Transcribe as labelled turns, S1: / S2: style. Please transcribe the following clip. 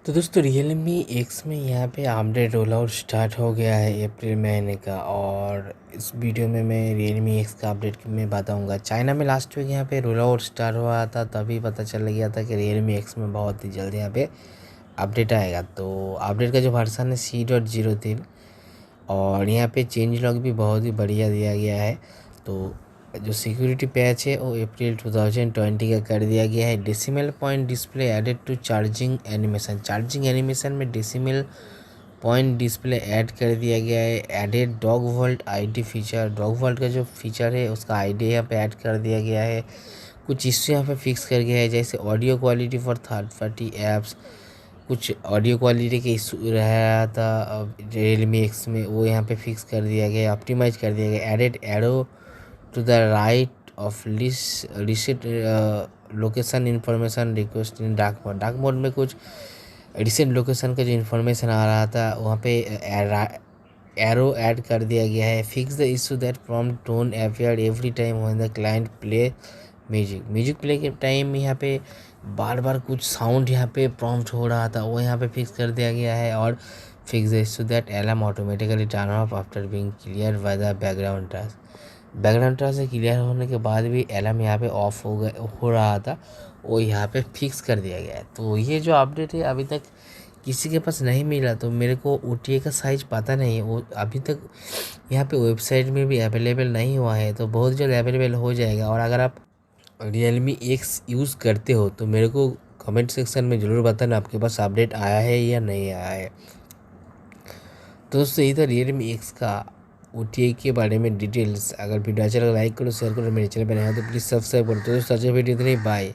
S1: तो दोस्तों Realme X में यहाँ पे अपडेट रोल आउट स्टार्ट हो गया है अप्रैल महीने का। और इस वीडियो में मैं Realme X का अपडेट में बताऊंगा। चाइना में लास्ट वीक यहाँ पे रोल आउट स्टार्ट हुआ था, तभी पता चल गया था कि Realme X में बहुत ही जल्द यहाँ पे अपडेट आएगा। तो अपडेट का जो वर्जन है C.03 और यहाँ पे चेंज लॉग भी बहुत ही बढ़िया दिया गया है। तो जो सिक्योरिटी पैच है वो अप्रैल 2020 का कर दिया गया है। Decimal point display added to charging animation में डेसिमल पॉइंट डिस्प्ले ऐड कर दिया गया है। Added dog vault ID feature, dog vault का जो फीचर है उसका आईडी यहाँ पे ऐड कर दिया गया है। कुछ इश्यू यहाँ पे फिक्स कर गया है, जैसे audio quality for third party apps. कुछ ऑडियो क्वालिटी के इशू रहा था Realme X में, वो यहाँ पे फिक्स कर दिया गया, ऑप्टिमाइज कर दिया गया। Added arrow to the right of recent location information request in dark mode में कुछ रिसेंट लोकेशन का जो इन्फॉर्मेशन आ रहा था वहाँ पे एरो ऐड कर दिया गया है। Fix the issue that prompt tone appeared every time when the client play music play के टाइम यहाँ पे बार बार कुछ साउंड यहाँ पे प्रॉम्प्ट हो रहा था, वो यहाँ पे फिक्स कर दिया गया है। और fix the issue that alarm automatically turn off after being clear by the background task से क्लियर होने के बाद भी अलार्म यहाँ पे ऑफ हो रहा था, वो यहाँ पे फिक्स कर दिया गया है। तो ये जो अपडेट है अभी तक किसी के पास नहीं मिला, तो मेरे को OTA का साइज़ पता नहीं है, वो अभी तक यहाँ पे वेबसाइट में भी अवेलेबल नहीं हुआ है। तो बहुत जल्द अवेलेबल हो जाएगा। और अगर आप Realme X यूज़ करते हो तो मेरे को कमेंट सेक्शन में ज़रूर बताना आपके पास अपडेट आया है या नहीं आया है। तो दोस्तों इधर Realme X का OTA के बारे में डिटेल्स। अगर वीडियो अच्छा लगा लाइक करो, शेयर करो, मेरे चैनल पर नया हो तो प्लीज़ सब्सक्राइब करो। तो दोस्तों अच्छा वीडियो इतनी, बाय।